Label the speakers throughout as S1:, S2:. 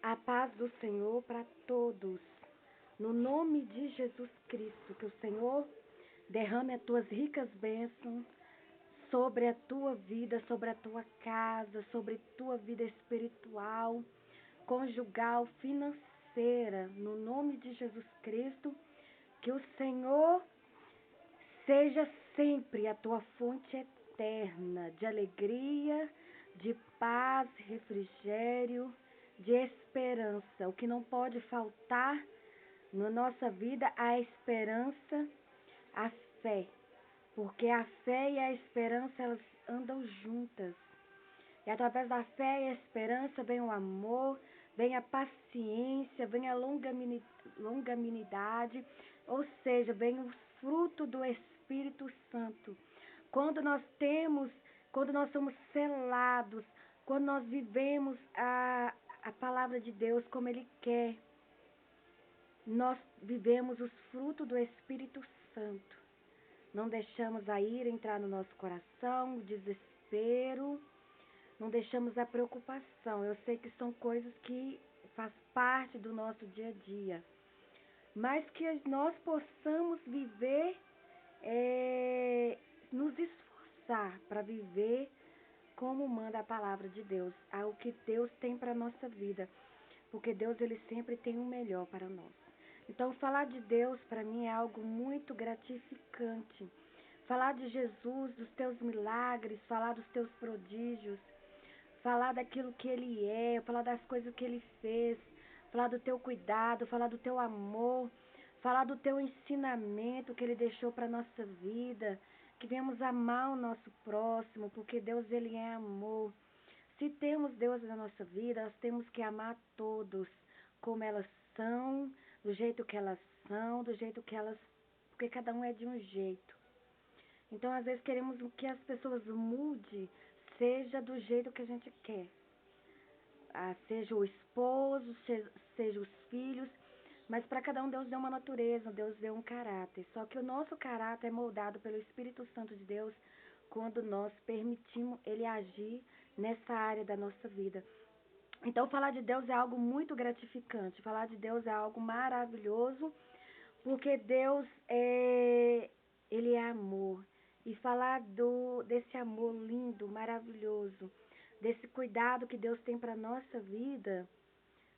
S1: A paz do Senhor para todos. No nome de Jesus Cristo, que o Senhor derrame as tuas ricas bênçãos sobre a tua vida, sobre a tua casa, sobre a tua vida espiritual, conjugal, financeira. No nome de Jesus Cristo, que o Senhor seja sempre a tua fonte eterna de alegria, de paz, refrigério, de esperança. O que não pode faltar na nossa vida, a esperança, a fé. Porque a fé e a esperança, elas andam juntas. E através da fé e a esperança vem o amor, vem a paciência, vem a longanimidade, ou seja, vem o fruto do Espírito Santo. Quando nós somos selados, quando nós vivemos a palavra de Deus como Ele quer, nós vivemos os frutos do Espírito Santo. Não deixamos a ira entrar no nosso coração, o desespero, não deixamos a preocupação. Eu sei que são coisas que faz parte do nosso dia a dia, mas que nós possamos viver, nos esforçar para viver como manda a palavra de Deus, o que Deus tem para a nossa vida, porque Deus ele sempre tem o melhor para nós. Então, falar de Deus para mim é algo muito gratificante. Falar de Jesus, dos teus milagres, falar dos teus prodígios, falar daquilo que Ele é, falar das coisas que Ele fez, falar do teu cuidado, falar do teu amor, falar do teu ensinamento que Ele deixou para a nossa vida, que venhamos amar o nosso próximo, porque Deus Ele é amor. Se temos Deus na nossa vida, nós temos que amar todos, como elas são, do jeito que elas são, do jeito que elas... Porque cada um é de um jeito. Então, às vezes, queremos que as pessoas mudem, seja do jeito que a gente quer. Seja o esposo, seja os filhos, mas para cada um Deus deu uma natureza, Deus deu um caráter. Só que o nosso caráter é moldado pelo Espírito Santo de Deus quando nós permitimos Ele agir nessa área da nossa vida. Então, falar de Deus é algo muito gratificante, falar de Deus é algo maravilhoso, porque Deus Ele é amor. E falar desse amor lindo, maravilhoso, desse cuidado que Deus tem para a nossa vida,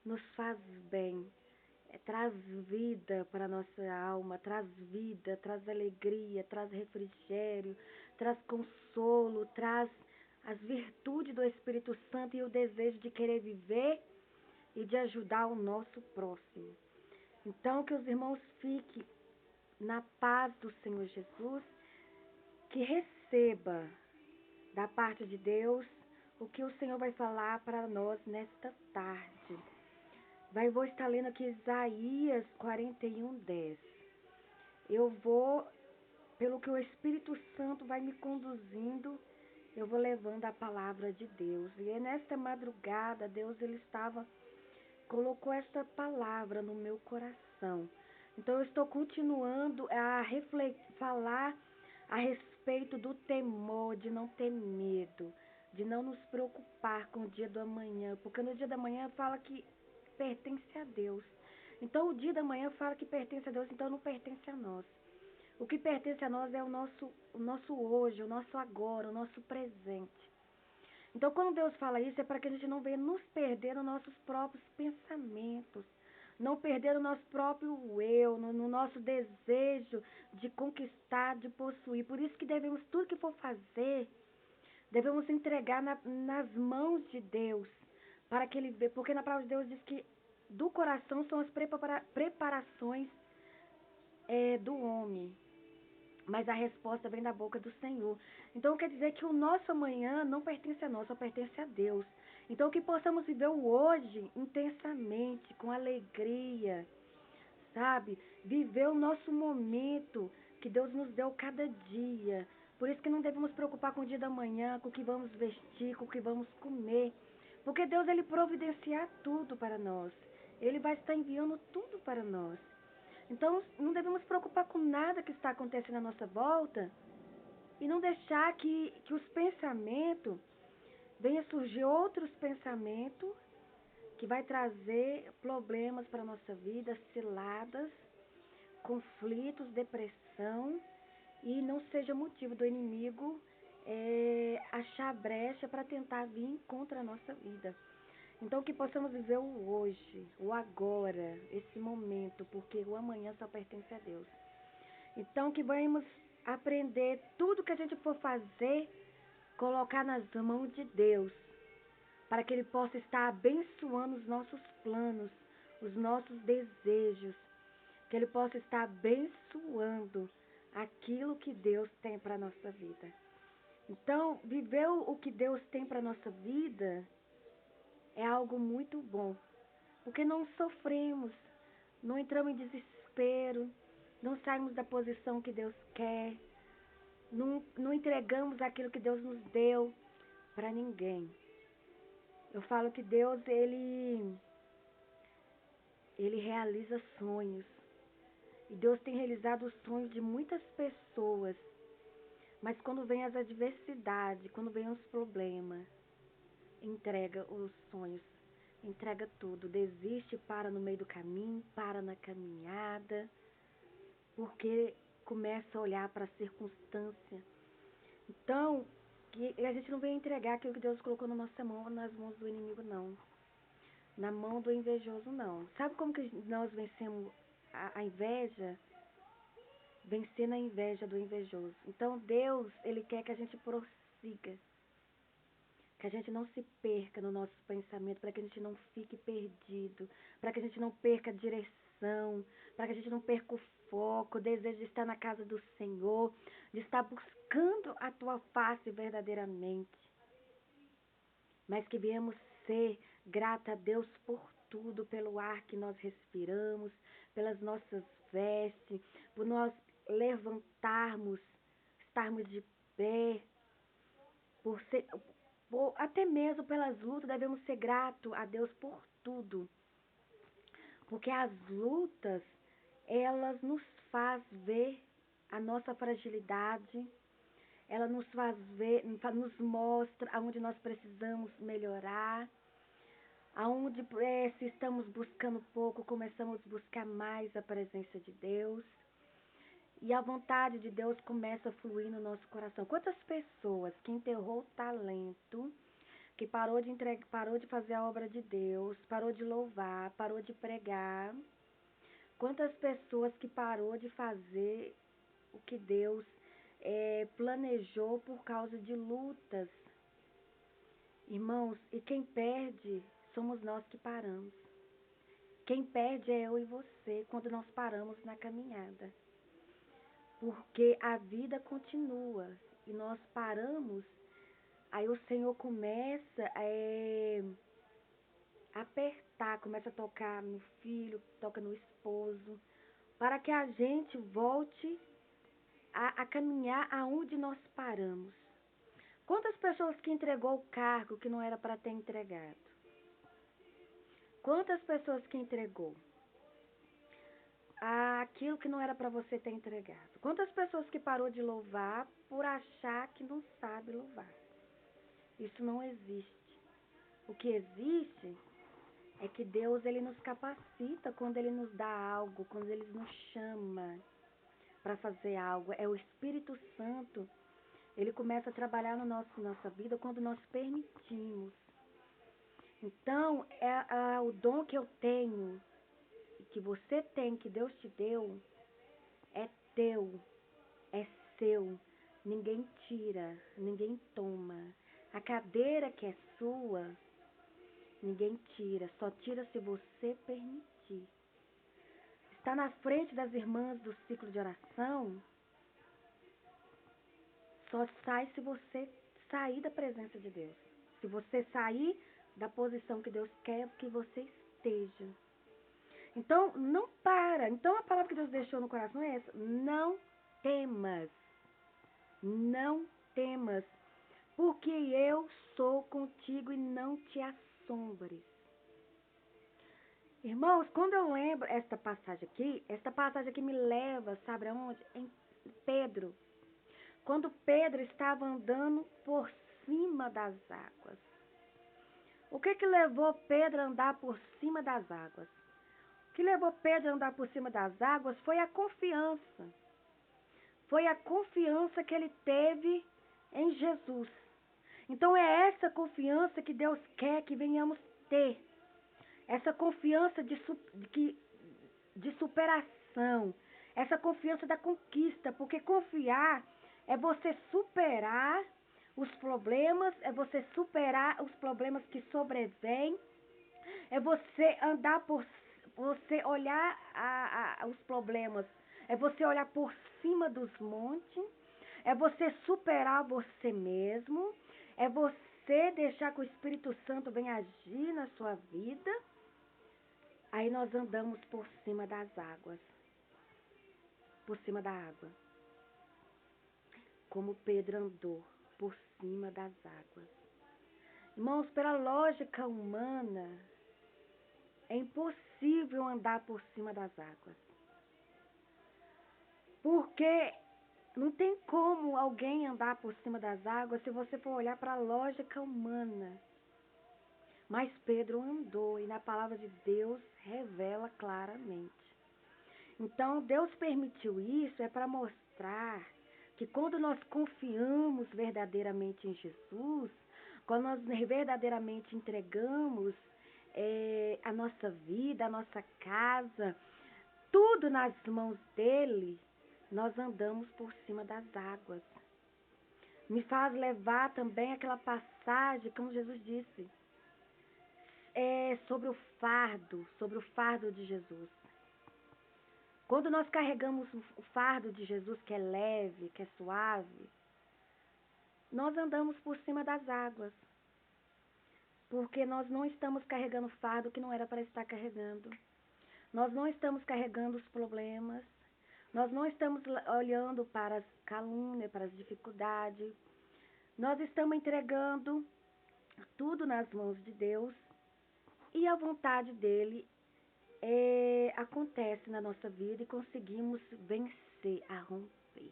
S1: nos faz bem. Traz vida para a nossa alma, traz vida, traz alegria, traz refrigério, traz consolo, traz as virtudes do Espírito Santo e o desejo de querer viver e de ajudar o nosso próximo. Então, que os irmãos fiquem na paz do Senhor Jesus, que receba da parte de Deus o que o Senhor vai falar para nós nesta tarde. Vou estar lendo aqui Isaías 41:10. Eu vou, pelo que o Espírito Santo vai me conduzindo, eu vou levando a palavra de Deus. E nesta madrugada, Deus colocou esta palavra no meu coração. Então, eu estou continuando a falar a respeito do temor, de não ter medo, de não nos preocupar com o dia do amanhã, porque no dia da manhã fala que pertence a Deus. Então, o dia da manhã fala que pertence a Deus, então não pertence a nós. O que pertence a nós é o nosso hoje, o nosso agora, o nosso presente. Então, quando Deus fala isso, é para que a gente não venha nos perder nos nossos próprios pensamentos, não perder o nosso próprio eu, no nosso desejo de conquistar, de possuir. Por isso que devemos, tudo que for fazer, devemos entregar nas mãos de Deus, para que Ele veja, porque na palavra de Deus diz que do coração são as preparações do homem, mas a resposta vem da boca do Senhor. Então quer dizer que o nosso amanhã não pertence a nós, só pertence a Deus. Então que possamos viver o hoje intensamente, com alegria, sabe? Viver o nosso momento que Deus nos deu cada dia. Por isso que não devemos preocupar com o dia da manhã, com o que vamos vestir, com o que vamos comer. Porque Deus, Ele providencia tudo para nós. Ele vai estar enviando tudo para nós. Então, não devemos preocupar com nada que está acontecendo à nossa volta e não deixar que os pensamentos venham surgir outros pensamentos que vai trazer problemas para a nossa vida, ciladas, conflitos, depressão, e não seja motivo do inimigo achar brecha para tentar vir contra a nossa vida. Então, que possamos viver o hoje, o agora, esse momento, porque o amanhã só pertence a Deus. Então, que vamos aprender tudo que a gente for fazer, colocar nas mãos de Deus, para que Ele possa estar abençoando os nossos planos, os nossos desejos, que Ele possa estar abençoando aquilo que Deus tem para a nossa vida. Então, viver o que Deus tem para a nossa vida é algo muito bom, porque não sofremos, não entramos em desespero, não saímos da posição que Deus quer, não entregamos aquilo que Deus nos deu para ninguém. Eu falo que Deus, Ele realiza sonhos. E Deus tem realizado os sonhos de muitas pessoas. Mas quando vem as adversidades, quando vem os problemas, entrega os sonhos, entrega tudo, desiste, para no meio do caminho, para na caminhada, porque começa a olhar para a circunstância. Então, que a gente não vem entregar aquilo que Deus colocou na nossa mão, nas mãos do inimigo, não. Na mão do invejoso, não. Sabe como que nós vencemos a inveja? Vencendo a inveja do invejoso. Então, Deus, Ele quer que a gente prossiga, que a gente não se perca no nosso pensamento, para que a gente não fique perdido, para que a gente não perca a direção, para que a gente não perca o foco, o desejo de estar na casa do Senhor, de estar buscando a tua face verdadeiramente. Mas que viemos ser grata a Deus por tudo, pelo ar que nós respiramos, pelas nossas vestes, por nós levantarmos, estarmos de pé, até mesmo pelas lutas, devemos ser gratos a Deus por tudo. Porque as lutas, elas nos faz ver a nossa fragilidade, ela nos faz ver, nos mostra aonde nós precisamos melhorar, aonde se estamos buscando pouco, começamos a buscar mais a presença de Deus. E a vontade de Deus começa a fluir no nosso coração. Quantas pessoas que enterrou o talento, que parou de fazer a obra de Deus, parou de louvar, parou de pregar. Quantas pessoas que parou de fazer o que Deus planejou por causa de lutas. Irmãos, e quem perde somos nós que paramos. Quem perde é eu e você quando nós paramos na caminhada. Porque a vida continua e nós paramos, aí o Senhor começa a apertar, começa a tocar no filho, toca no esposo, para que a gente volte a caminhar aonde nós paramos. Quantas pessoas que entregou o cargo que não era para ter entregado? Quantas pessoas que entregou aquilo que não era para você ter entregado? Quantas pessoas que parou de louvar por achar que não sabe louvar? Isso não existe. O que existe é que Deus, Ele nos capacita quando Ele nos dá algo, quando Ele nos chama para fazer algo. É o Espírito Santo, Ele começa a trabalhar no nossa vida quando nós permitimos. Então, o dom que eu tenho, que você tem, que Deus te deu, é teu, é seu. Ninguém tira, ninguém toma. A cadeira que é sua, ninguém tira, só tira se você permitir. Está na frente das irmãs do ciclo de oração, só sai se você sair da presença de Deus. Se você sair da posição que Deus quer que você esteja. Então, não para. Então, a palavra que Deus deixou no coração é essa. Não temas. Não temas. Porque eu sou contigo e não te assombres. Irmãos, quando eu lembro esta passagem aqui me leva, sabe aonde? Em Pedro. Quando Pedro estava andando por cima das águas. O que levou Pedro a andar por cima das águas? O que levou Pedro a andar por cima das águas foi a confiança. Foi a confiança que ele teve em Jesus. Então é essa confiança que Deus quer que venhamos ter. Essa confiança de superação. Essa confiança da conquista. Porque confiar é você superar os problemas, é você superar os problemas que sobrevêm, é você andar por, você olhar os problemas, é você olhar por cima dos montes, é você superar você mesmo, é você deixar que o Espírito Santo venha agir na sua vida. Aí nós andamos por cima das águas, por cima da água, como Pedro andou por cima das águas. Irmãos, pela lógica humana, é impossível andar por cima das águas. Porque não tem como alguém andar por cima das águas se você for olhar para a lógica humana. Mas Pedro andou e na palavra de Deus revela claramente. Então Deus permitiu isso para mostrar que quando nós confiamos verdadeiramente em Jesus, quando nós verdadeiramente entregamos a nossa vida, a nossa casa, tudo nas mãos dele, nós andamos por cima das águas. Me faz levar também aquela passagem, como Jesus disse, sobre o fardo de Jesus. Quando nós carregamos o fardo de Jesus, que é leve, que é suave, nós andamos por cima das águas. Porque nós não estamos carregando fardo que não era para estar carregando. Nós não estamos carregando os problemas. Nós não estamos olhando para as calúnias, para as dificuldades. Nós estamos entregando tudo nas mãos de Deus. E a vontade dele acontece na nossa vida e conseguimos vencer, a romper.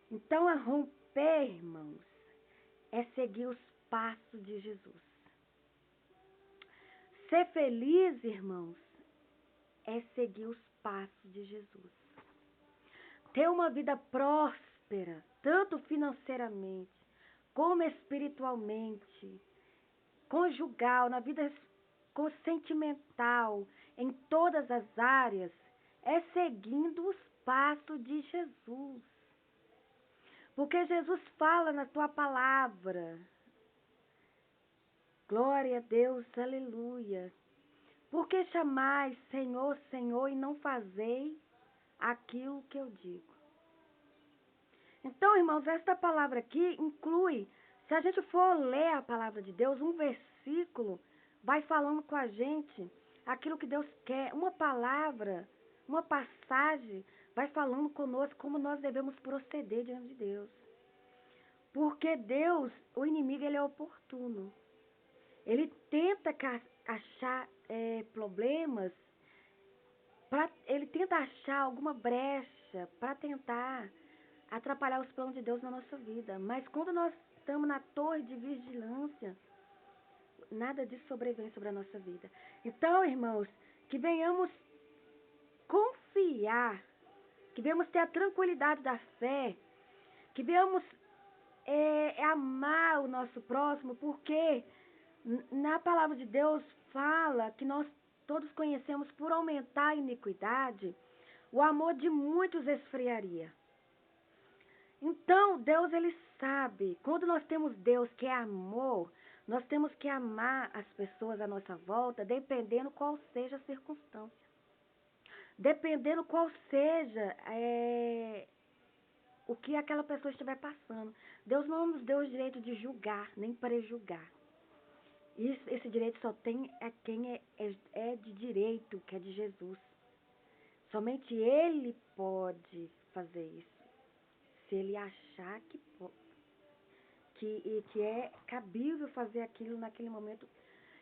S1: Então, a romper, irmãos, é seguir os passos de Jesus. Ser feliz, irmãos, é seguir os passos de Jesus. Ter uma vida próspera, tanto financeiramente, como espiritualmente, conjugal, na vida sentimental, em todas as áreas, é seguindo os passos de Jesus. Porque Jesus fala na tua palavra. Glória a Deus, aleluia. Por que chamais Senhor, Senhor e não fazei aquilo que eu digo? Então, irmãos, esta palavra aqui inclui, se a gente for ler a palavra de Deus, um versículo vai falando com a gente aquilo que Deus quer. Uma palavra, uma passagem vai falando conosco como nós devemos proceder diante de Deus. Porque Deus, o inimigo, ele é oportuno. Ele tenta achar problemas, ele tenta achar alguma brecha para tentar atrapalhar os planos de Deus na nossa vida. Mas quando nós estamos na torre de vigilância, nada disso sobrevém sobre a nossa vida. Então, irmãos, que venhamos confiar, que venhamos ter a tranquilidade da fé, que venhamos amar o nosso próximo, porque na palavra de Deus fala que nós todos conhecemos, por aumentar a iniquidade, o amor de muitos esfriaria. Então, Deus, ele sabe, quando nós temos Deus que é amor, nós temos que amar as pessoas à nossa volta, dependendo qual seja a circunstância. Dependendo qual seja o que aquela pessoa estiver passando. Deus não nos deu o direito de julgar, nem prejulgar. Esse direito só tem quem é de direito, que é de Jesus. Somente Ele pode fazer isso. Se Ele achar que é cabível fazer aquilo naquele momento.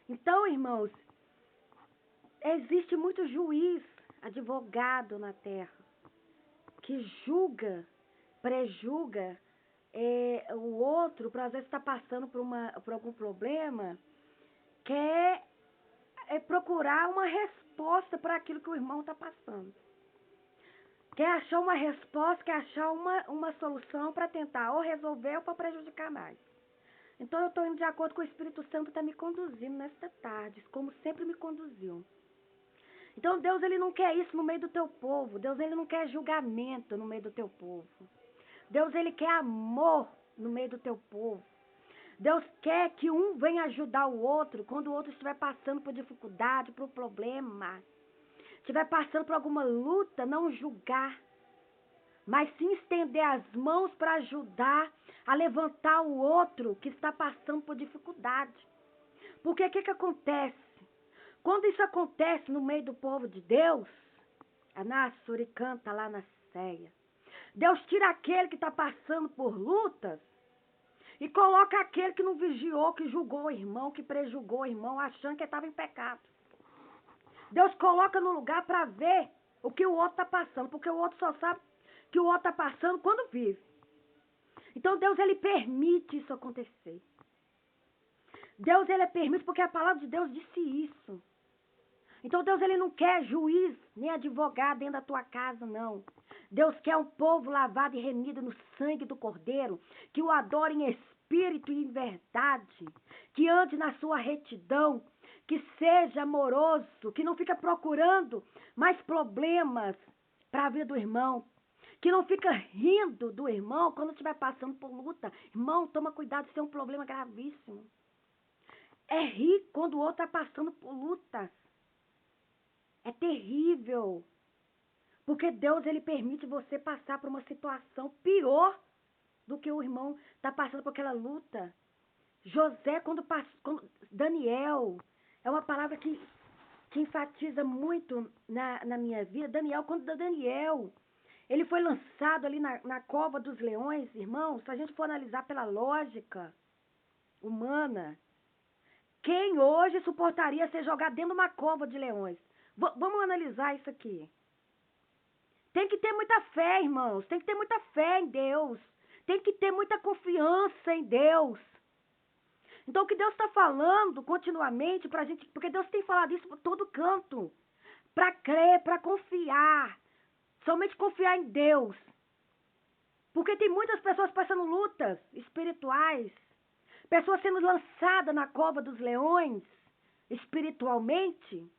S1: Então, irmãos, existe muito juiz, advogado na terra, que julga, prejulga o outro, para às vezes estar passando por algum problema, quer procurar uma resposta para aquilo que o irmão está passando. Quer achar uma resposta, quer achar uma solução para tentar ou resolver ou para prejudicar mais. Então eu estou indo de acordo com o Espírito Santo está me conduzindo nesta tarde, como sempre me conduziu. Então Deus ele não quer isso no meio do teu povo. Deus ele não quer julgamento no meio do teu povo. Deus ele quer amor no meio do teu povo. Deus quer que um venha ajudar o outro quando o outro estiver passando por dificuldade, por problema. Estiver passando por alguma luta, não julgar, mas sim estender as mãos para ajudar a levantar o outro que está passando por dificuldade. Porque o que acontece? Quando isso acontece no meio do povo de Deus, a Nassuri canta lá na ceia, Deus tira aquele que está passando por lutas e coloca aquele que não vigiou, que julgou o irmão, que prejulgou o irmão, achando que estava em pecado. Deus coloca no lugar para ver o que o outro está passando, porque o outro só sabe que o outro está passando quando vive. Então Deus ele permite isso acontecer. Deus ele permite porque a palavra de Deus disse isso. Então Deus ele não quer juiz nem advogado dentro da tua casa, não. Deus quer um povo lavado e remido no sangue do Cordeiro, que o adore em espírito e em verdade, que ande na sua retidão, que seja amoroso, que não fica procurando mais problemas para a vida do irmão, que não fica rindo do irmão quando estiver passando por luta. Irmão, toma cuidado, isso é um problema gravíssimo. É rir quando o outro está passando por lutas. É terrível. Porque Deus ele permite você passar por uma situação pior do que o irmão está passando por aquela luta. José, quando Daniel, é uma palavra que enfatiza muito na minha vida. Daniel, ele foi lançado ali na cova dos leões, irmãos, se a gente for analisar pela lógica humana, quem hoje suportaria ser jogado dentro de uma cova de leões? Vamos analisar isso aqui. Tem que ter muita fé, irmãos. Tem que ter muita fé em Deus. Tem que ter muita confiança em Deus. Então, o que Deus está falando continuamente para a gente, porque Deus tem falado isso por todo canto, para crer, para confiar, somente confiar em Deus. Porque tem muitas pessoas passando lutas espirituais, pessoas sendo lançadas na cova dos leões, espiritualmente,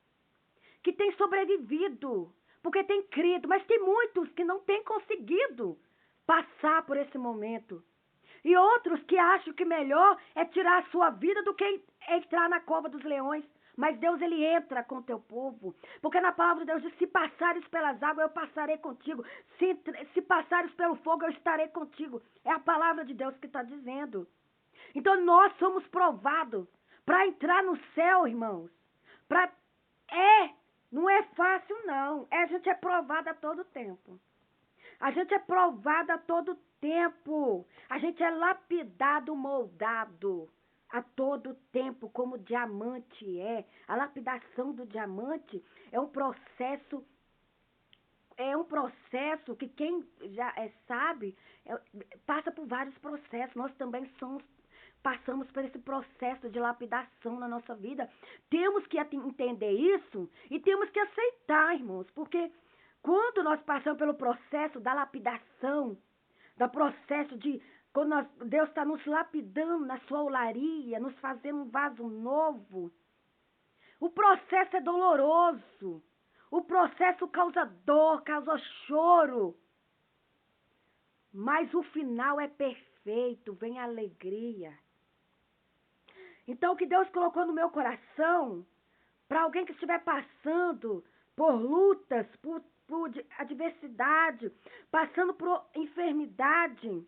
S1: que têm sobrevivido, porque têm crido, mas tem muitos que não têm conseguido passar por esse momento. E outros que acham que melhor é tirar a sua vida do que entrar na cova dos leões. Mas Deus, ele entra com o teu povo. Porque na palavra de Deus diz, se passares pelas águas, eu passarei contigo. Se passares pelo fogo, eu estarei contigo. É a palavra de Deus que está dizendo. Então nós somos provados para entrar no céu, irmãos. Não é fácil, não. A gente é provado a todo tempo. A gente é provado a todo tempo. A gente é lapidado, moldado a todo tempo, como o diamante é. A lapidação do diamante é um processo que quem já sabe, passa por vários processos. Nós também passamos por esse processo de lapidação na nossa vida. Temos que entender isso e temos que aceitar, irmãos, porque quando nós passamos pelo processo da lapidação, do processo de quando Deus está nos lapidando na sua olaria, nos fazendo um vaso novo, o processo é doloroso, o processo causa dor, causa choro, mas o final é perfeito, vem a alegria. Então, o que Deus colocou no meu coração, para alguém que estiver passando por lutas, por adversidade, passando por enfermidade,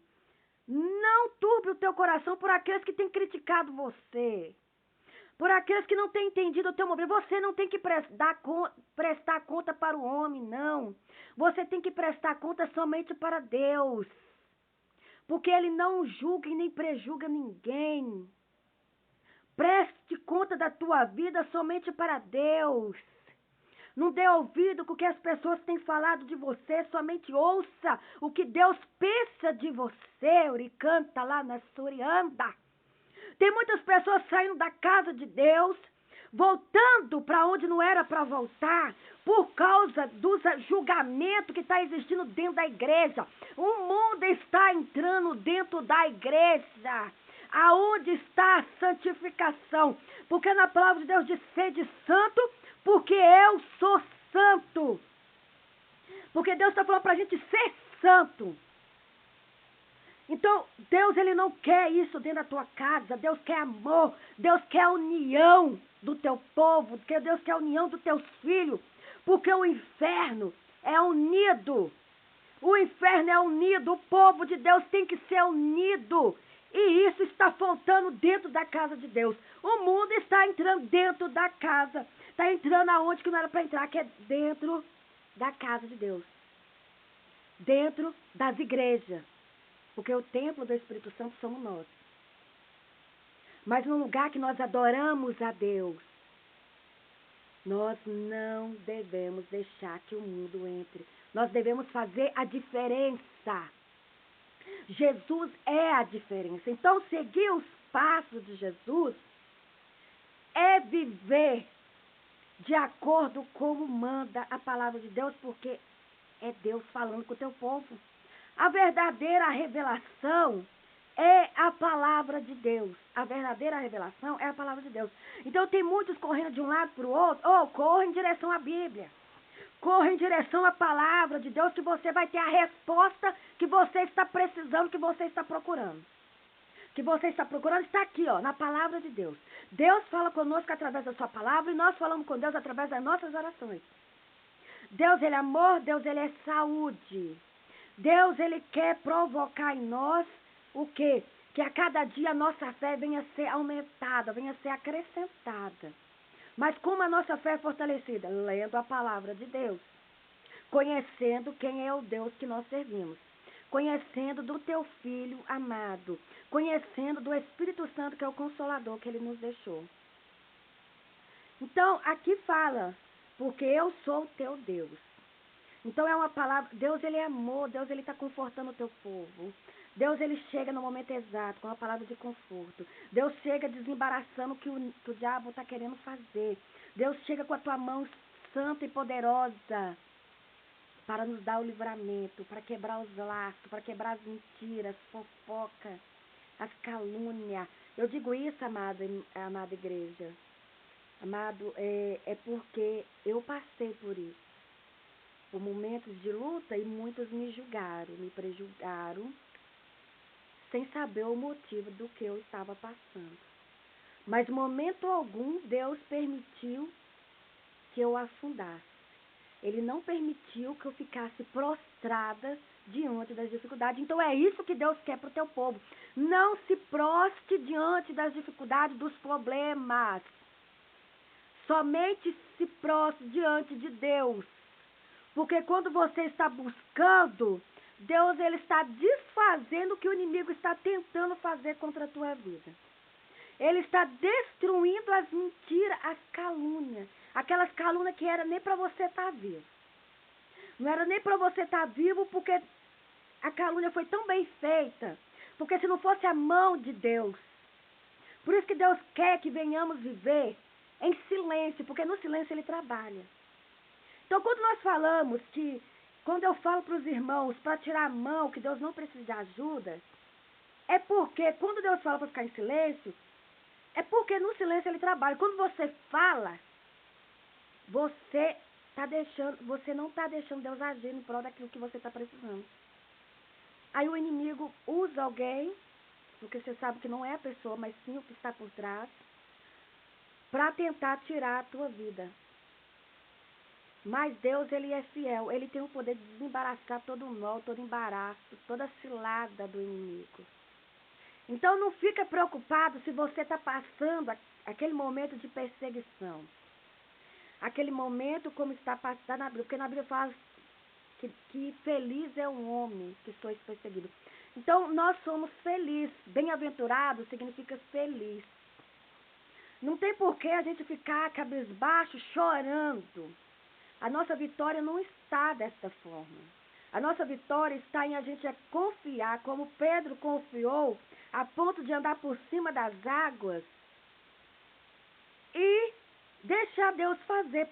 S1: não turbe o teu coração por aqueles que têm criticado você, por aqueles que não têm entendido o teu movimento. Você não tem que prestar conta para o homem, não. Você tem que prestar conta somente para Deus, porque Ele não julga e nem prejulga ninguém. Preste conta da tua vida somente para Deus. Não dê ouvido com o que as pessoas têm falado de você, somente ouça o que Deus pensa de você. Uri canta lá na Surianda. Tem muitas pessoas saindo da casa de Deus, voltando para onde não era para voltar, por causa do julgamento que está existindo dentro da igreja. O mundo está entrando dentro da igreja. Aonde está a santificação? Porque na palavra de Deus diz: sede santo, porque eu sou santo. Porque Deus está falando para a gente ser santo. Então, Deus, ele não quer isso dentro da tua casa. Deus quer amor. Deus quer a união do teu povo. Deus quer a união dos teus filhos. Porque o inferno é unido. O inferno é unido. O povo de Deus tem que ser unido. E isso está faltando dentro da casa de Deus. O mundo está entrando dentro da casa. Está entrando aonde que não era para entrar, que é dentro da casa de Deus. Dentro das igrejas. Porque o templo do Espírito Santo somos nós. Mas no lugar que nós adoramos a Deus, nós não devemos deixar que o mundo entre. Nós devemos fazer a diferença. Jesus é a diferença. Então, seguir os passos de Jesus é viver de acordo com como manda a palavra de Deus, porque é Deus falando com o teu povo. A verdadeira revelação é a palavra de Deus. A verdadeira revelação é a palavra de Deus. Então tem muitos correndo de um lado para o outro. Corre em direção à Bíblia. Corre em direção à palavra de Deus, que você vai ter a resposta que você está precisando, que você está procurando. Que você está procurando está aqui, na palavra de Deus. Deus fala conosco através da sua palavra e nós falamos com Deus através das nossas orações. Deus, ele é amor, Deus, ele é saúde. Deus, ele quer provocar em nós o quê? Que a cada dia a nossa fé venha a ser aumentada, venha a ser acrescentada. Mas como a nossa fé é fortalecida? Lendo a palavra de Deus. Conhecendo quem é o Deus que nós servimos. Conhecendo do teu Filho amado. Conhecendo do Espírito Santo, que é o Consolador que ele nos deixou. Então, aqui fala, porque eu sou o teu Deus. Então é uma palavra, Deus ele é amor, Deus ele está confortando o teu povo. Deus ele chega no momento exato, com uma palavra de conforto. Deus chega desembaraçando o que o diabo está querendo fazer. Deus chega com a tua mão santa e poderosa para nos dar o livramento, para quebrar os laços, para quebrar as mentiras, fofoca, as calúnias. Eu digo isso, amada igreja. Amado, é porque eu passei por isso. Por momentos de luta, e muitos me julgaram, me prejulgaram, sem saber o motivo do que eu estava passando. Mas momento algum Deus permitiu que eu afundasse. Ele não permitiu que eu ficasse prostrada diante das dificuldades. Então é isso que Deus quer para o teu povo. Não se proste diante das dificuldades, dos problemas. Somente se proste diante de Deus. Porque quando você está buscando, Deus ele está desfazendo o que o inimigo está tentando fazer contra a tua vida. Ele está destruindo as mentiras, as calúnias. Aquelas calúnias que era nem para você estar vivo. Não era nem para você estar vivo, porque a calúnia foi tão bem feita. Porque se não fosse a mão de Deus. Por isso que Deus quer que venhamos viver em silêncio, porque no silêncio ele trabalha. Então, quando nós falamos que, quando eu falo para os irmãos, para tirar a mão, que Deus não precisa de ajuda, é porque, quando Deus fala para ficar em silêncio, é porque no silêncio ele trabalha. Quando você fala, você não está deixando Deus agir em prol daquilo que você está precisando. Aí o inimigo usa alguém, porque você sabe que não é a pessoa, mas sim o que está por trás, para tentar tirar a tua vida. Mas Deus, ele é fiel. Ele tem o poder de desembaraçar todo o nó, todo embaraço, toda cilada do inimigo. Então, não fica preocupado se você está passando aquele momento de perseguição. Aquele momento como está passando na Bíblia. Porque na Bíblia fala que feliz é o homem que sois perseguido. Então, nós somos felizes. Bem-aventurado significa feliz. Não tem por que a gente ficar cabisbaixo, chorando. A nossa vitória não está desta forma. A nossa vitória está em a gente confiar, como Pedro confiou, a ponto de andar por cima das águas e deixar Deus fazer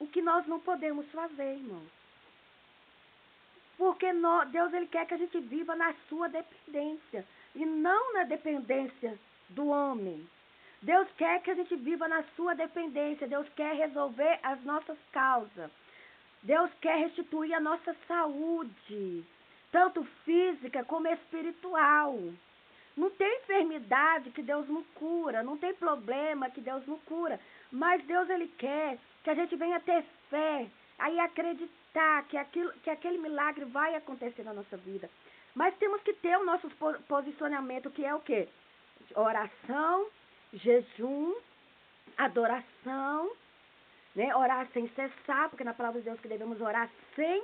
S1: o que nós não podemos fazer, irmãos. Porque Deus ele quer que a gente viva na sua dependência e não na dependência do homem. Deus quer que a gente viva na sua dependência. Deus quer resolver as nossas causas. Deus quer restituir a nossa saúde, tanto física como espiritual. Não tem enfermidade que Deus não cura, não tem problema que Deus não cura. Mas Deus ele quer que a gente venha ter fé, aí acreditar que aquele milagre vai acontecer na nossa vida. Mas temos que ter o nosso posicionamento, que é o quê? Oração, jejum, adoração, né? Orar sem cessar, porque na palavra de Deus que devemos orar sem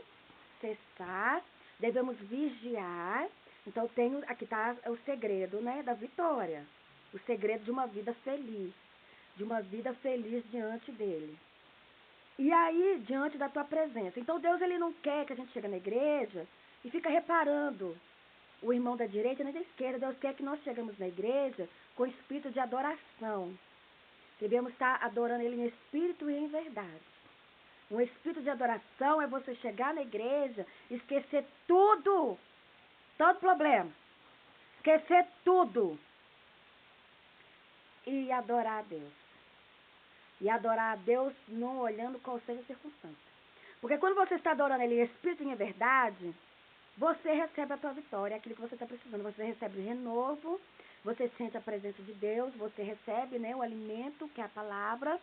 S1: cessar, devemos vigiar. Então aqui está o segredo, né, da vitória, o segredo de uma vida feliz diante dele. E aí, diante da tua presença. Então Deus ele não quer que a gente chegue na igreja e fica reparando o irmão da direita e da esquerda. Deus quer que nós chegamos na igreja com espírito de adoração. Devemos estar adorando ele em espírito e em verdade. Um espírito de adoração é você chegar na igreja, esquecer tudo, todo problema, esquecer tudo e adorar a Deus. E adorar a Deus não olhando qual seja a circunstância. Porque quando você está adorando ele em espírito e em verdade, você recebe a tua vitória, aquilo que você está precisando. Você recebe o renovo, você sente a presença de Deus, você recebe, né, o alimento, que é a palavra.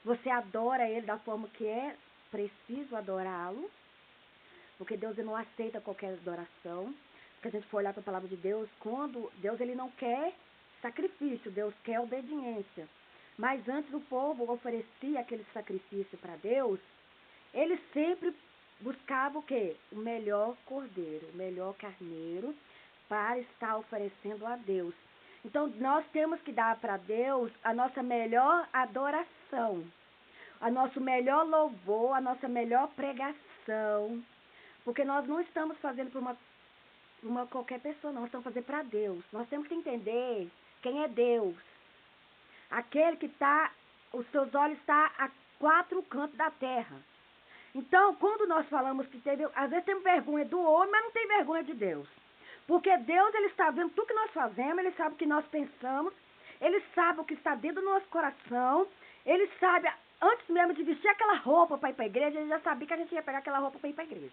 S1: Você adora ele da forma que é preciso adorá-lo. Porque Deus ele não aceita qualquer adoração. Se a gente for olhar para a palavra de Deus, quando Deus ele não quer sacrifício, Deus quer obediência. Mas antes o povo oferecia aquele sacrifício para Deus, ele sempre buscava o quê? O melhor cordeiro, o melhor carneiro para estar oferecendo a Deus. Então nós temos que dar para Deus a nossa melhor adoração, a nosso melhor louvor, a nossa melhor pregação, porque nós não estamos fazendo para uma qualquer pessoa, não, nós estamos fazendo para Deus. Nós temos que entender quem é Deus. Aquele que está, os seus olhos estão a 4 cantos da terra. Então, quando nós falamos que às vezes temos vergonha do homem, mas não tem vergonha de Deus. Porque Deus, ele está vendo tudo que nós fazemos, ele sabe o que nós pensamos, ele sabe o que está dentro do nosso coração, ele sabe, antes mesmo de vestir aquela roupa para ir para a igreja, ele já sabia que a gente ia pegar aquela roupa para ir para a igreja.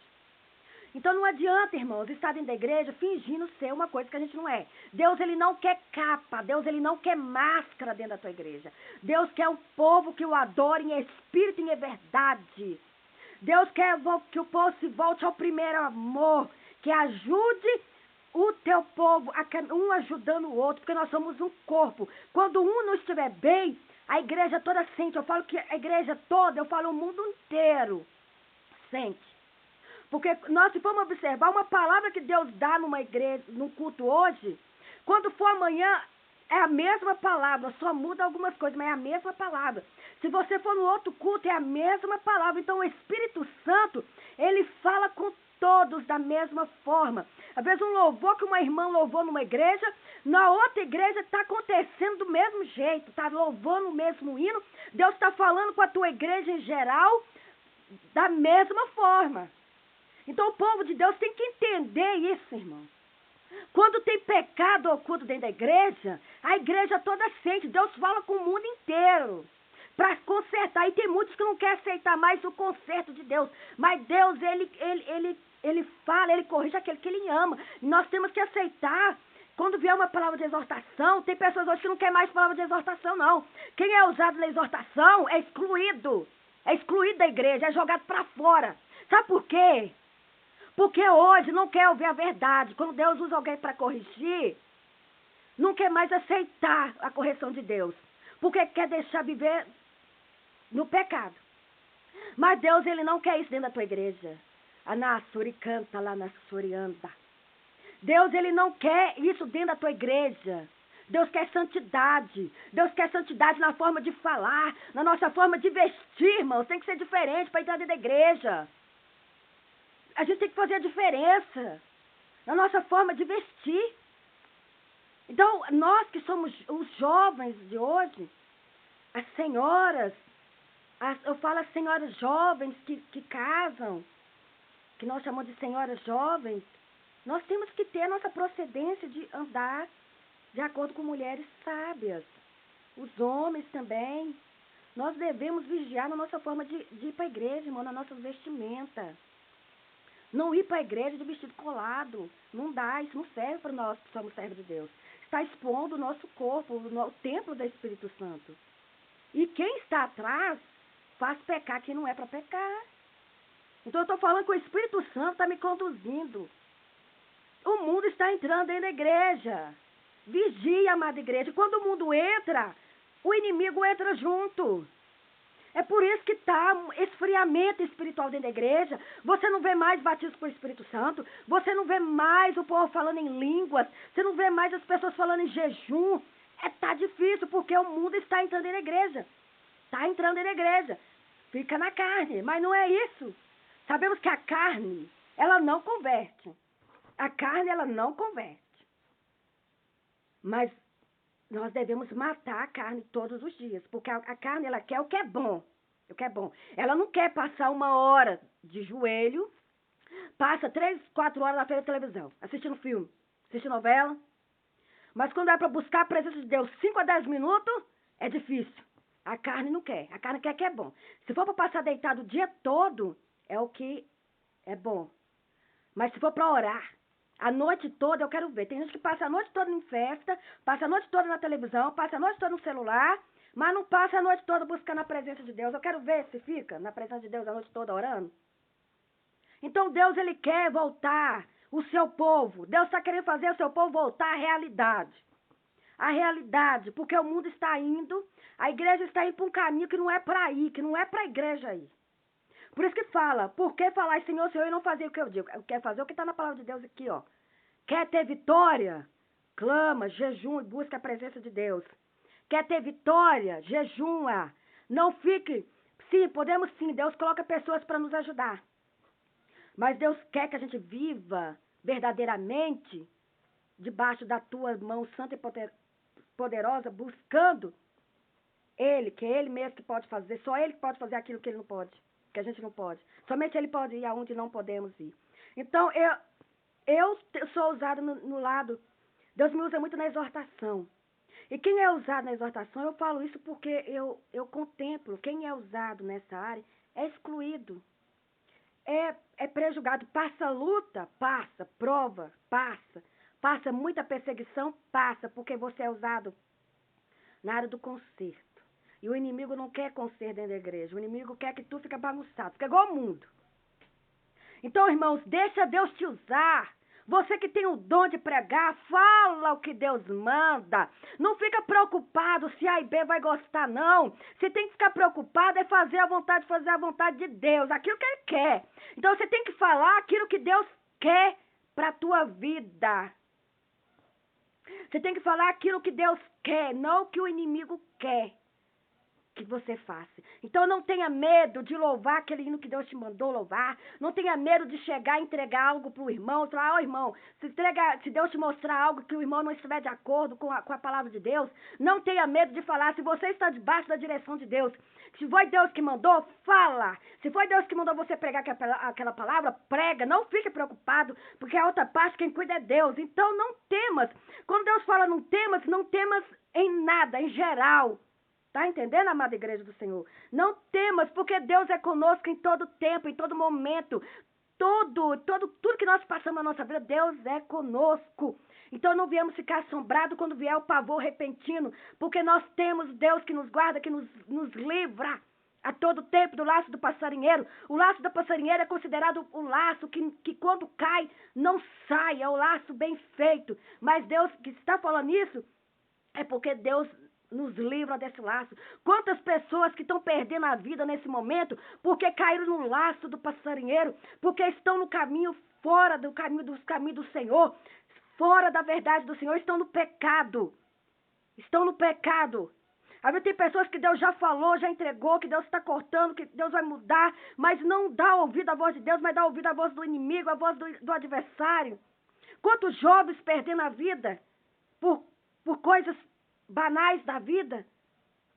S1: Então não adianta, irmãos, estar dentro da igreja fingindo ser uma coisa que a gente não é. Deus ele não quer capa, Deus ele não quer máscara dentro da tua igreja. Deus quer um povo que o adore em espírito e em verdade. Deus quer que o povo se volte ao primeiro amor, que ajude o teu povo, um ajudando o outro, porque nós somos um corpo. Quando um não estiver bem, a igreja toda sente. Eu falo que a igreja toda, eu falo o mundo inteiro sente. Porque nós, se formos observar, uma palavra que Deus dá numa igreja, num culto hoje, quando for amanhã, é a mesma palavra, só muda algumas coisas, mas é a mesma palavra. Se você for no outro culto, é a mesma palavra. Então, o Espírito Santo, ele fala com todos da mesma forma. Às vezes, um louvor que uma irmã louvou numa igreja, na outra igreja está acontecendo do mesmo jeito, está louvando o mesmo hino. Deus está falando com a tua igreja em geral da mesma forma. Então, o povo de Deus tem que entender isso, irmão. Quando tem pecado oculto dentro da igreja, a igreja toda sente. Deus fala com o mundo inteiro para consertar. E tem muitos que não querem aceitar mais o conserto de Deus. Mas Deus, ele fala, ele corrige aquele que ele ama. Nós temos que aceitar. Quando vier uma palavra de exortação, tem pessoas hoje que não querem mais palavra de exortação, não. Quem é usado na exortação é excluído. É excluído da igreja, é jogado para fora. Sabe por quê? Porque hoje não quer ouvir a verdade. Quando Deus usa alguém para corrigir, não quer mais aceitar a correção de Deus. Porque quer deixar viver no pecado. Mas Deus, ele não quer isso dentro da tua igreja. A Nassuri canta lá, Nassuri anda. Deus, ele não quer isso dentro da tua igreja. Deus quer santidade. Deus quer santidade na forma de falar, na nossa forma de vestir, irmãos. Tem que ser diferente para entrar dentro da igreja. A gente tem que fazer a diferença na nossa forma de vestir. Então, nós que somos os jovens de hoje, as senhoras, eu falo as senhoras jovens que casam, que nós chamamos de senhoras jovens, nós temos que ter a nossa procedência de andar de acordo com mulheres sábias. Os homens também. Nós devemos vigiar na nossa forma de ir para a igreja, irmão, na nossa vestimenta. Não ir para a igreja de vestido colado. Não dá, isso não serve para nós que somos servos de Deus. Está expondo o nosso corpo, o templo do Espírito Santo. E quem está atrás faz pecar quem não é para pecar. Então eu estou falando que o Espírito Santo está me conduzindo. O mundo está entrando dentro da igreja. Vigia, amada igreja. Quando o mundo entra, o inimigo entra junto. É por isso que está esfriamento espiritual dentro da igreja. Você não vê mais batismo com o Espírito Santo. Você não vê mais o povo falando em línguas. Você não vê mais as pessoas falando em jejum. Tá difícil, porque o mundo está entrando dentro da igreja. Está entrando dentro da igreja. Fica na carne, mas não é isso. Sabemos que a carne, ela não converte. A carne, ela não converte. Mas nós devemos matar a carne todos os dias, porque a carne, ela quer o que é bom. O que é bom. Ela não quer passar 1 hora de joelho, passa 3, 4 horas na frente da televisão, assistindo filme, assistindo novela. Mas quando é para buscar a presença de Deus 5 a 10 minutos, é difícil. A carne não quer. A carne quer que é bom. Se for para passar deitado o dia todo, é o que é bom. Mas se for para orar, a noite toda eu quero ver. Tem gente que passa a noite toda em festa, passa a noite toda na televisão, passa a noite toda no celular, mas não passa a noite toda buscando a presença de Deus. Eu quero ver se fica na presença de Deus a noite toda orando. Então Deus, ele quer voltar o seu povo. Deus está querendo fazer o seu povo voltar à realidade. A realidade, porque o mundo está indo, a igreja está indo para um caminho que não é para ir, que não é para a igreja ir. Por isso que fala, por que falar Senhor, Senhor e não fazer o que eu digo? Quer fazer o que está na palavra de Deus aqui, ó. Quer ter vitória? Clama, jejum e busca a presença de Deus. Quer ter vitória? Jejuma. Não fique... Sim, podemos sim, Deus coloca pessoas para nos ajudar. Mas Deus quer que a gente viva verdadeiramente debaixo da tua mão santa e poderosa, buscando Ele, que é Ele mesmo que pode fazer. Só Ele que pode fazer aquilo que Ele não pode, que a gente não pode. Somente Ele pode ir aonde não podemos ir. Então, eu sou usada no lado, Deus me usa muito na exortação. E quem é usado na exortação, eu falo isso porque eu contemplo, quem é usado nessa área é excluído. É prejugado, passa luta, passa, prova, passa muita perseguição, passa, porque você é usado na área do conserto. E o inimigo não quer conserto dentro da igreja, o inimigo quer que tu fique bagunçado, fica igual ao mundo. Então, irmãos, deixa Deus te usar. Você que tem o dom de pregar, fala o que Deus manda. Não fica preocupado se A e B vai gostar, não. Você tem que ficar preocupado é fazer a vontade de Deus, aquilo que Ele quer. Então você tem que falar aquilo que Deus quer para a tua vida. Você tem que falar aquilo que Deus quer, não o que o inimigo quer que você faça. Então não tenha medo de louvar aquele hino que Deus te mandou louvar. Não tenha medo de chegar e entregar algo para o irmão. Falar, ó irmão, se Deus te mostrar algo que o irmão não estiver de acordo com a palavra de Deus, não tenha medo de falar. Se você está debaixo da direção de Deus, se foi Deus que mandou, fala. Se foi Deus que mandou você pregar aquela palavra, prega. Não fique preocupado, porque a outra parte quem cuida é Deus. Então não temas. Quando Deus fala não temas em nada, em geral. Está entendendo, amada igreja do Senhor? Não temas, porque Deus é conosco em todo tempo, em todo momento. Tudo que nós passamos na nossa vida, Deus é conosco. Então não viemos ficar assombrados quando vier o pavor repentino, porque nós temos Deus que nos guarda, que nos livra a todo tempo do laço do passarinheiro. O laço do passarinheiro é considerado o laço que quando cai não sai, é o laço bem feito. Mas Deus que está falando isso é porque Deus nos livra desse laço. Quantas pessoas que estão perdendo a vida nesse momento porque caíram no laço do passarinheiro, porque estão no caminho, fora do caminho dos caminhos do Senhor, fora da verdade do Senhor, estão no pecado. Estão no pecado. Às vezes tem pessoas que Deus já falou, já entregou, que Deus está cortando, que Deus vai mudar, mas não dá ouvido à voz de Deus, mas dá ouvido à voz do inimigo, à voz do adversário. Quantos jovens perdendo a vida por coisas banais da vida?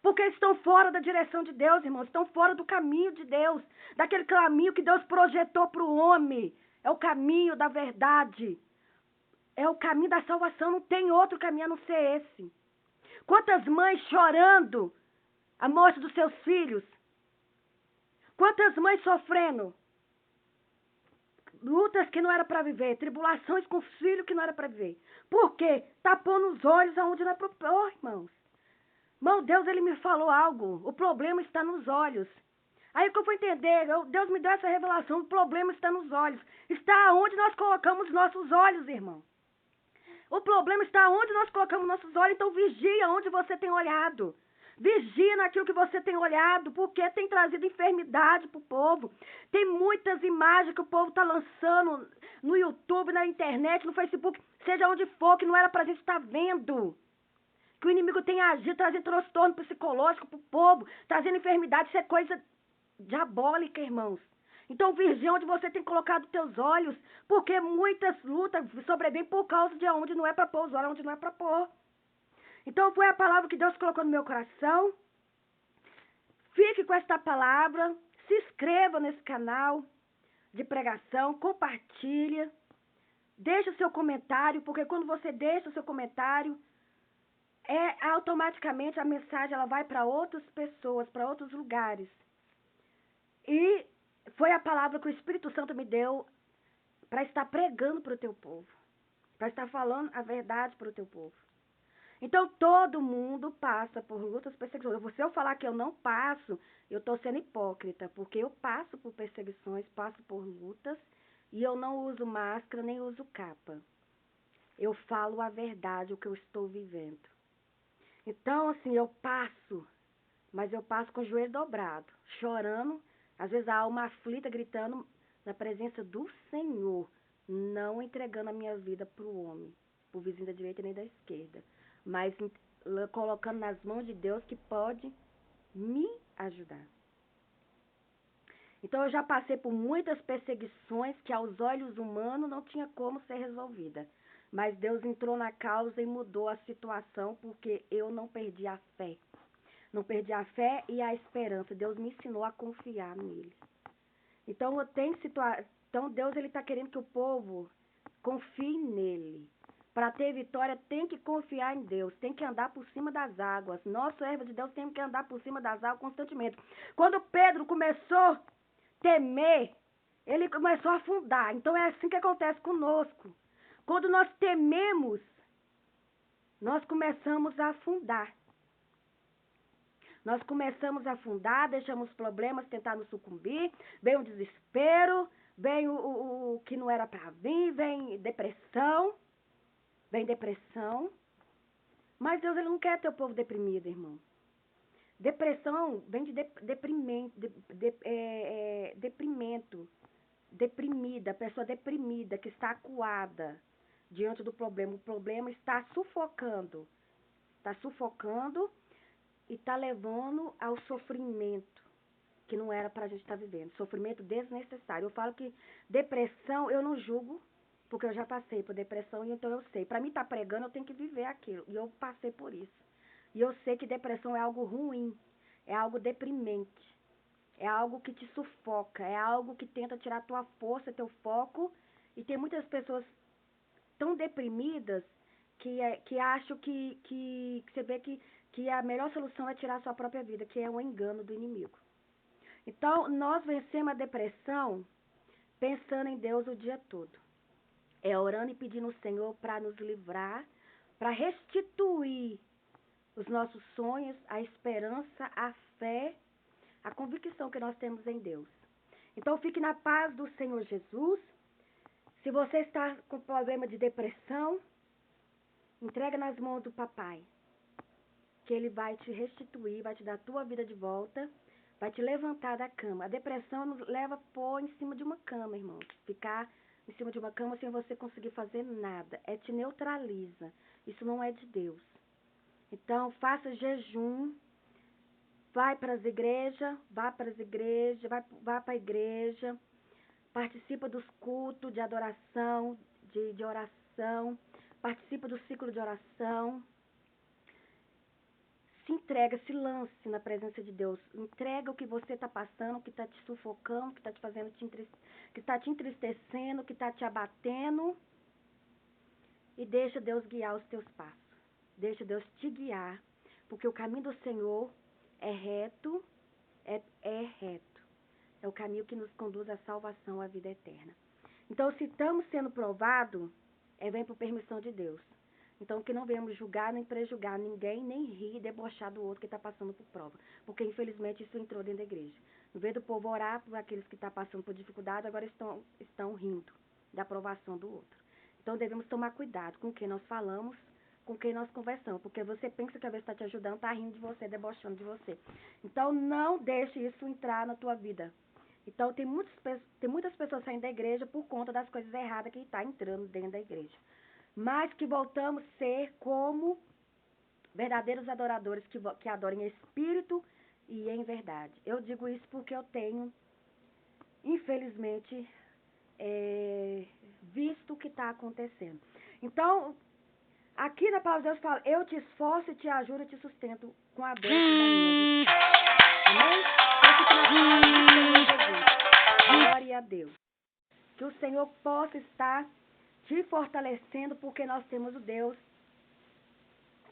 S1: Porque estão fora da direção de Deus, irmãos, estão fora do caminho de Deus, daquele caminho que Deus projetou para o homem. É o caminho da verdade, é o caminho da salvação, não tem outro caminho a não ser esse. Quantas mães chorando a morte dos seus filhos? Quantas mães sofrendo lutas que não era para viver, tribulações com filho que não era para viver? Por quê? Tapou nos olhos aonde não é para pôr, irmãos. Meu Deus, ele me falou algo. O problema está nos olhos. Aí que eu fui entender, Deus me deu essa revelação, o problema está nos olhos. Está onde nós colocamos nossos olhos, irmão. O problema está onde nós colocamos nossos olhos, então vigia onde você tem olhado. Vigia naquilo que você tem olhado, porque tem trazido enfermidade para o povo. Tem muitas imagens que o povo está lançando no YouTube, na internet, no Facebook, seja onde for, que não era para a gente estar vendo. Que o inimigo tem agido, trazendo transtorno psicológico para o povo, trazendo enfermidade, isso é coisa diabólica, irmãos. Então, vigia onde você tem colocado teus olhos, porque muitas lutas sobrevêm por causa de onde não é para pôr os olhos, onde não é para pôr. Então, foi a palavra que Deus colocou no meu coração. Fique com esta palavra, se inscreva nesse canal de pregação, compartilha, deixa o seu comentário, porque quando você deixa o seu comentário, automaticamente a mensagem ela vai para outras pessoas, para outros lugares. E foi a palavra que o Espírito Santo me deu para estar pregando para o teu povo, para estar falando a verdade para o teu povo. Então, todo mundo passa por lutas, perseguições. Se eu falar que eu não passo, eu estou sendo hipócrita, porque eu passo por perseguições, passo por lutas, e eu não uso máscara, nem uso capa. Eu falo a verdade, o que eu estou vivendo. Então, assim, eu passo, mas eu passo com o joelho dobrado, chorando, às vezes a alma aflita, gritando na presença do Senhor, não entregando a minha vida para o homem, para o vizinho da direita nem da esquerda, mas colocando nas mãos de Deus que pode me ajudar. Então eu já passei por muitas perseguições que aos olhos humanos não tinha como ser resolvida. Mas Deus entrou na causa e mudou a situação porque eu não perdi a fé. Não perdi a fé e a esperança. Deus me ensinou a confiar nele. Então Deus ele está querendo que o povo confie nele. Para ter vitória tem que confiar em Deus, tem que andar por cima das águas. Nós, servos de Deus, temos que andar por cima das águas constantemente. Quando Pedro começou a temer, ele começou a afundar. Então é assim que acontece conosco. Quando nós tememos, nós começamos a afundar. Nós começamos a afundar, deixamos problemas tentar nos sucumbir, vem o desespero, vem o que não era para vir, vem depressão. Mas Deus ele não quer ter o povo deprimido, irmão. Depressão vem de deprimento, deprimida, pessoa deprimida, que está acuada diante do problema. O problema está sufocando e está levando ao sofrimento que não era para a gente estar vivendo, sofrimento desnecessário. Eu falo que depressão, eu não julgo, porque eu já passei por depressão e então eu sei. Para mim estar pregando, eu tenho que viver aquilo, e eu passei por isso. E eu sei que depressão é algo ruim, é algo deprimente, é algo que te sufoca, é algo que tenta tirar tua força, teu foco, e tem muitas pessoas tão deprimidas que acham que você vê que a melhor solução é tirar a sua própria vida, que é um engano do inimigo. Então, nós vencemos a depressão pensando em Deus o dia todo. É orando e pedindo ao Senhor para nos livrar, para restituir os nossos sonhos, a esperança, a fé, a convicção que nós temos em Deus. Então, fique na paz do Senhor Jesus. Se você está com problema de depressão, entrega nas mãos do papai, que ele vai te restituir, vai te dar a tua vida de volta, vai te levantar da cama. A depressão nos leva a pôr em cima de uma cama, irmãos. Ficar em cima de uma cama sem você conseguir fazer nada. Te neutraliza. Isso não é de Deus. Então, faça jejum, Vai para as igrejas, vá para as igrejas, vá para a igreja, participa dos cultos de adoração, de oração, participa do ciclo de oração. Se entrega, se lance na presença de Deus. Entrega o que você está passando, o que está te sufocando, o que está te fazendo, que está te entristecendo, o que está te abatendo. E deixa Deus guiar os teus passos. Deixa Deus te guiar, porque o caminho do Senhor é reto, é reto. É o caminho que nos conduz à salvação, à vida eterna. Então, se estamos sendo provados, vem por permissão de Deus. Então, que não venhamos julgar nem prejugar ninguém, nem rir e debochar do outro que está passando por prova. Porque, infelizmente, isso entrou dentro da igreja. No vez do povo orar por aqueles que estão passando por dificuldade, agora estão rindo da aprovação do outro. Então, devemos tomar cuidado com quem nós falamos, com quem nós conversamos. Porque você pensa que a vez está te ajudando, está rindo de você, debochando de você. Então, não deixe isso entrar na tua vida. Então, tem muitas pessoas saindo da igreja por conta das coisas erradas que está entrando dentro da igreja. Mas que voltamos a ser como verdadeiros adoradores que adorem em espírito e em verdade. Eu digo isso porque eu tenho, infelizmente, visto o que está acontecendo. Então, aqui na palavra de Deus fala, eu te esforço, te ajudo e te sustento com a bênção da minha justiça. Amém? Esse que nós falamos do Senhor Jesus. Glória a Deus. Que o Senhor possa estar te fortalecendo, porque nós temos o Deus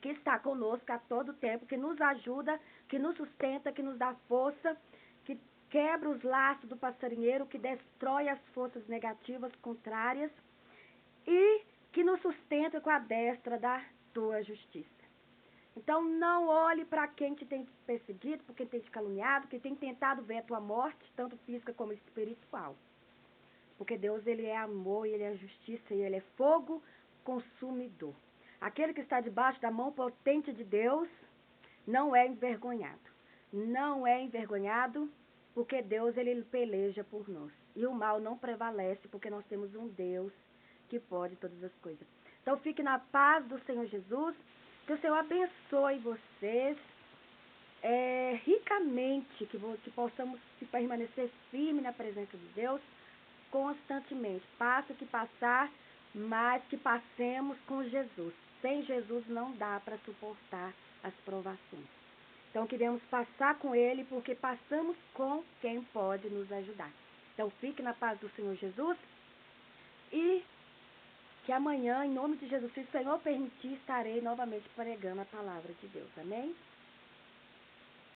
S1: que está conosco a todo tempo, que nos ajuda, que nos sustenta, que nos dá força, que quebra os laços do passarinheiro, que destrói as forças negativas, contrárias, e que nos sustenta com a destra da tua justiça. Então, não olhe para quem te tem perseguido, por quem tem te caluniado, quem tem tentado ver a tua morte, tanto física como espiritual. Porque Deus, Ele é amor, Ele é justiça e Ele é fogo consumidor. Aquele que está debaixo da mão potente de Deus não é envergonhado. Não é envergonhado porque Deus, Ele peleja por nós. E o mal não prevalece porque nós temos um Deus que pode todas as coisas. Então, fique na paz do Senhor Jesus. Que o Senhor abençoe vocês ricamente, que possamos permanecer firme na presença de Deus constantemente. Passa o que passar, mas que passemos com Jesus. Sem Jesus não dá para suportar as provações. Então, queremos passar com Ele, porque passamos com quem pode nos ajudar. Então, fique na paz do Senhor Jesus e que amanhã, em nome de Jesus, se o Senhor permitir, estarei novamente pregando a palavra de Deus. Amém?